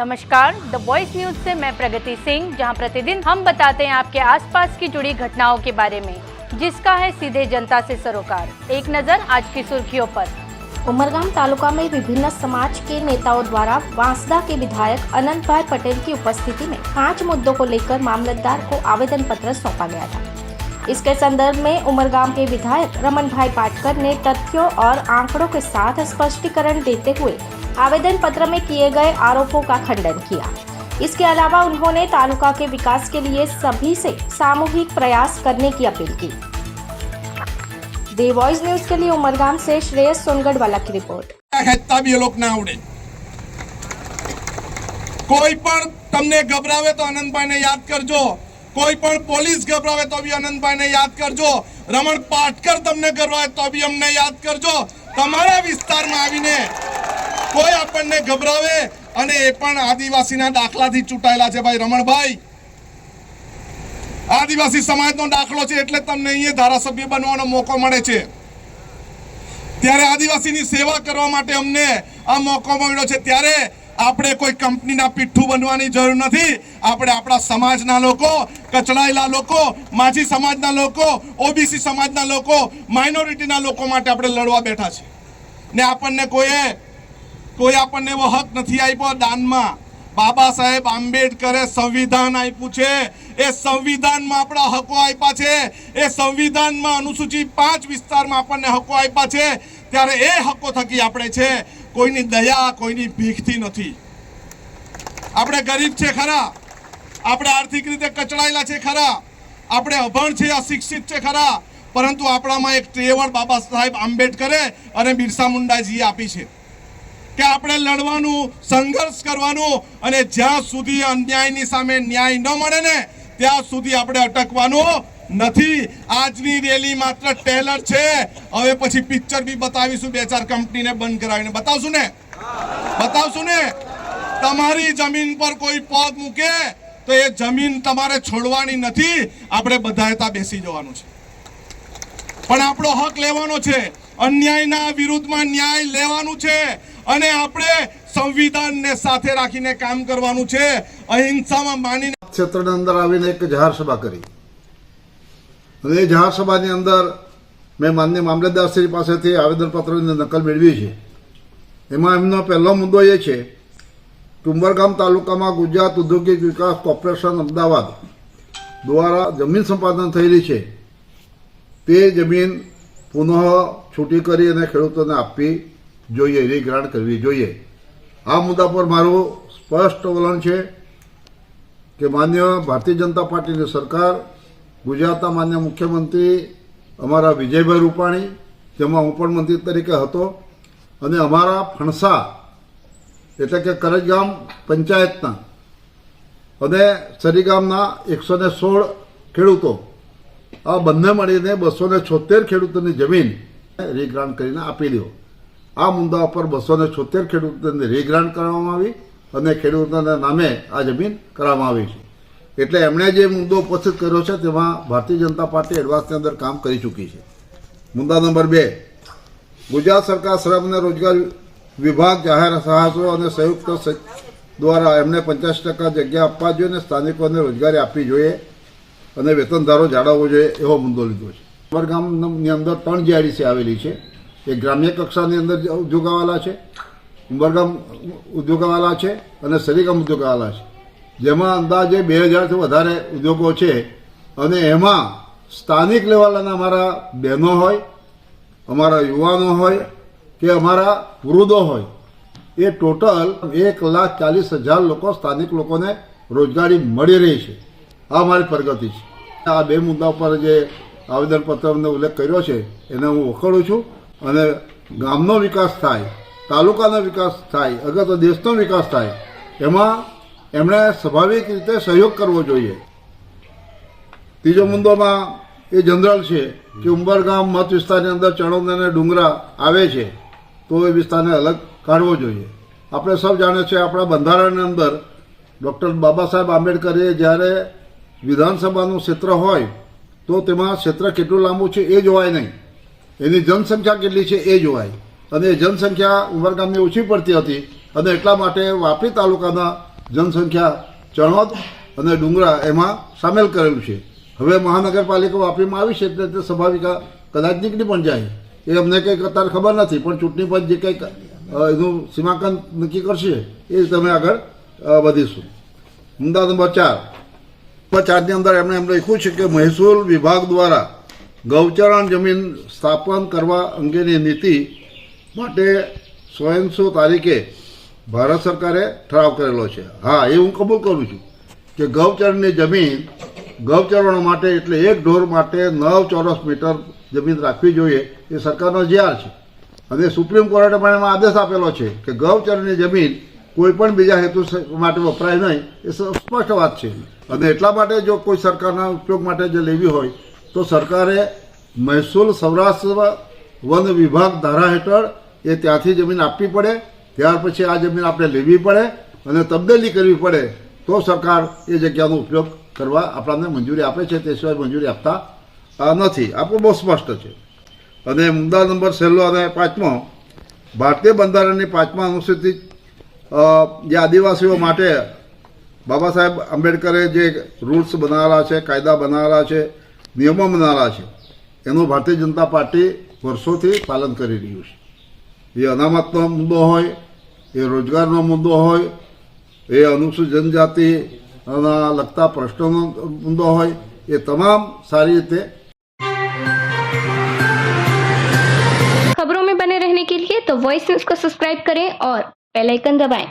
नमस्कार, the voice news से मैं प्रगति सिंह, जहां प्रतिदिन हम बताते हैं आपके आसपास की जुड़ी घटनाओं के बारे में, जिसका है सीधे जनता से सरोकार। एक नजर आज की सुर्खियों पर। उमरगाम तालुका में विभिन्न समाज के नेताओं द्वारा वांसदा के विधायक अनंत भाई पटेल की उपस्थिति में 5 मुद्दों को लेकर मामलतदार को आवेदन पत्र सौंपा गया था। इसके संदर्भ में उमरगाम के विधायक रमन भाई पाटकर ने तथ्यों और आंकड़ों के साथ स्पष्टीकरण देते हुए आवेदन पत्र में किए गए आरोपों का खंडन किया। इसके अलावा उन्होंने तालुका के विकास के लिए सभी से सामूहिक प्रयास करने की अपील की। द वॉइस न्यूज के लिए उमरगाम से श्रेयस सोनगढ़वाला की रिपोर्ट। कोई पण तमने घबरावे तो अनंतभाई ने याद करजो, कोई पण पोलीस घबरावे तो भी अनंतभाई ने याद करजो, रमण पाटकर तमने घबरावे तो भी हमने याद करजो। तमारा विस्तार में आवीने कोई आपने घबरावे अने ए पण आदिवासीना दाखलाथी चूंटायेला छे। भाई रमणभाई, आदिवासी समाजनो दाखलो छे એટલે તમને અહીંયા ધારાસભ્ય બનવાનો મોકો મળે છે। ત્યારે આદિવાસીની સેવા કરવા માટે અમને આ મોકો મળ્યો છે। ત્યારે આપણે કોઈ કંપનીના પીઠું બનવાની જરૂર નથી। આપણે આપણા સમાજના લોકો, કચડાયેલા લોકો, માજી સમાજના લોકો, ઓબીસી સમાજના લોકો, માઇનોરિટીના લોકો માટે આપણે લડવા બેઠા છે ને આપણને કોઈ આપણને એવો હક નથી આપ્યો દાનમાં। બાબા સાહેબ આંબેડકરે સંવિધાન આપ્યું છે। એ સંવિધાનમાં આપણા હકો આપ્યા છે। એ સંવિધાનમાં અનુસૂચિ 5 વિસ્તારમાં આપણને હકો આપ્યા છે। ત્યારે એ હકો થકી આપણે છે, કોઈની દયા, કોઈની ભીખથી નથી। આપણે ગરીબ છે ખરા, આપણે આર્થિક રીતે કચડાયેલા છે ખરા, આપણે અભણ છે, અશિક્ષિત છે ખરા, પરંતુ આપણામાં એક ત્રેવડ બાબા સાહેબ આંબેડકરે અને બિરસા મુંડાજીએ આપી છે કે આપણે લડવાનું, સંઘર્ષ કરવાનું અને જ્યાં સુધી અન્યાયની સામે ન્યાય ન મળે ને ત્યાં સુધી આપણે અટકવાનું નથી। આજની રેલી માત્ર ટેલર છે। હવે પછી પિક્ચર બી બતાવીશું, 2-4 કંપનીને બંધ કરાવીને બતાવશું ને। તમારી જમીન પર કોઈ પગ મૂકે તો એ જમીન તમારે છોડવાની નથી, આપણે બધાએ ત્યાં બેસી જવાનું છે। પણ આપણો હક લેવાનો છે, અન્યાયના વિરુદ્ધમાં ન્યાય લેવાનું છે અને આપણે સંવિધાનને સાથે રાખીને કામ કરવાનું છે। અહિંસામાં માનીને ક્ષેત્રની અંદર આવીને એક જાહેર સભા કરી અને એ જાહેર સભાની અંદર મેં માનનીય મામલતદારશ્રી પાસેથી આવેદનપત્રની નકલ મેળવી છે। એમાં એમનો પહેલો મુદ્દો એ છે કે ઉમરગામ તાલુકામાં ગુજરાત ઔદ્યોગિક વિકાસ કોર્પોરેશન અમદાવાદ દ્વારા જમીન સંપાદન થયેલી છે તે જમીન પુનઃ છૂટી કરી અને ખેડૂતોને આપવી જોઈએ, રીગ્રાન્ટ કરવી જોઈએ। આ મુદ્દા પર મારું સ્પષ્ટ વલણ છે કે માન્ય ભારતીય જનતા પાર્ટીની સરકાર, ગુજરાતના માન્ય મુખ્યમંત્રી અમારા વિજયભાઈ રૂપાણી, જેમાં હું પણ મંત્રી તરીકે હતો, અને અમારા ફણસા એટલે કે કરજગામ પંચાયતના અને સરીગામના 116 ખેડૂતો, આ બંને મળીને 276 ખેડૂતોની જમીન રીગ્રાન્ટ કરીને આપી દો। આ મુદ્દા પર 276 ખેડૂતોને રીગ્રાન્ટ કરવામાં આવી અને ખેડૂતોના નામે આ જમીન કરવામાં આવી છે। એટલે એમણે જે મુદ્દો ઉપસ્થિત કર્યો છે તેમાં ભારતીય જનતા પાર્ટી એડવાન્સની અંદર કામ કરી ચૂકી છે। મુદ્દા નંબર 2, ગુજરાત સરકાર શ્રમ અને રોજગાર વિભાગ જાહેર સાહસો અને સંયુક્ત દ્વારા એમને 85% જગ્યા આપવા જોઈએ અને સ્થાનિકોને રોજગારી આપવી જોઈએ અને વેતનધારો જાળવવો જોઈએ, એવો મુદ્દો લીધો છે। ઉમરગામની અંદર 3 જીઆઈડીસી આવેલી છે। એક ગ્રામ્ય કક્ષાની અંદર ઉદ્યોગાવાલા છે, ઉમરગામ ઉદ્યોગાવાલા છે અને સરીગામ ઉદ્યોગાવાલા છે, જેમાં અંદાજે 2000થી વધારે ઉદ્યોગો છે અને એમાં સ્થાનિક લેવલના અમારા બહેનો હોય, અમારા યુવાનો હોય કે અમારા વૃદ્ધો હોય, એ ટોટલ 1,40,000 લોકો, સ્થાનિક લોકોને રોજગારી મળી રહી છે। આ અમારી પ્રગતિ છે। આ 2 મુદ્દા પર જે આવેદનપત્રનો ઉલ્લેખ કર્યો છે એને હું વખોડું છું અને ગામનો વિકાસ થાય, તાલુકાનો વિકાસ થાય, અગર તો દેશનો વિકાસ થાય, એમાં એમણે સ્વાભાવિક રીતે સહયોગ કરવો જોઈએ। ત્રીજો મુદ્દોમાં એ જનરલ છે કે ઉમરગામ મત વિસ્તારની અંદર ચણોદ અને ડુંગરા આવે છે તો એ વિસ્તારને અલગ કાઢવો જોઈએ। આપણે સૌ જાણીએ છીએ આપણા બંધારણની અંદર ડૉક્ટર બાબા સાહેબ આંબેડકરે જ્યારે વિધાનસભાનું ક્ષેત્ર હોય તો તેમાં ક્ષેત્ર કેટલું લાંબુ છે એ જોવાય નહીં, એની જનસંખ્યા કેટલી છે એ જોવાય, અને જનસંખ્યા ઉમરગામની ઓછી પડતી હતી અને એટલા માટે વાપી તાલુકાના જનસંખ્યા ચણોદ અને ડુંગરા એમાં સામેલ કરેલું છે. હવે મહાનગરપાલિકા વાપીમાં આવી છે એટલે તે સ્વાભાવિક કદાચ નીકળી પણ જાય, એ અમને કંઈક અત્યારે ખબર નથી, પણ ચૂંટણી પંચ જે કંઈક એનું સીમાંકન નક્કી કરશે એ તમે આગળ વધીશું. મુદ્દા નંબર 4ની અંદર એમણે લખ્યું છે કે મહેસૂલ વિભાગ દ્વારા ગૌચરણ જમીન સ્થાપન કરવા અંગેની નીતિ માટે 100 તારીખે ભારત સરકારે ઠરાવ કરેલો છે. હા, એ હું કબૂલ કરું છું કે ગૌચરણની જમીન ગૌચરણો માટે એટલે એક ઢોર માટે 9 ચોરસ મીટર જમીન રાખવી જોઈએ, એ સરકારનો જીઆર છે. અને સુપ્રીમ કોર્ટે પણ એમાં આદેશ આપેલો છે કે ગૌચરની જમીન કોઈ પણ બીજા હેતુ માટે વપરાય નહીં, એ સ્પષ્ટ વાત છે. અને એટલા માટે જો કોઈ સરકારના ઉપયોગ માટે જે લેવી હોય તો સરકારે મહેસૂલ સૌરાષ્ટ્ર વન વિભાગ ધારા હેઠળ એ ત્યાંથી જમીન આપવી પડે, ત્યાર પછી આ જમીન આપણે લેવી પડે અને તબદીલી કરવી પડે, તો સરકાર એ જગ્યાનો ઉપયોગ કરવા આપણને મંજૂરી આપે છે, તે સિવાય મંજૂરી આપતા નથી. આપણું બહુ સ્પષ્ટ છે. અને મુદ્દા નંબર 6 અને 5મો, ભારતીય બંધારણની 5મા અનુસૂચિ જે આદિવાસીઓ માટે બાબા સાહેબ આંબેડકરે જે રૂલ્સ બનાવેલા છે, કાયદા બનાવેલા છે, નિયમો બનાવેલા છે, એનું ભારતીય જનતા પાર્ટી વર્ષોથી પાલન કરી રહ્યું છે. એ અનામતનો મુદ્દો હોય, એ રોજગારનો મુદ્દો હોય, એ અનુસૂચિત જનજાતિના લગતા પ્રશ્નોનો મુદ્દો હોય, એ તમામ સારી રીતે. खबरों में बने रहने के लिए तो वॉइस न्यूज को सब्सक्राइब करें और बेल आइकन दबाएं।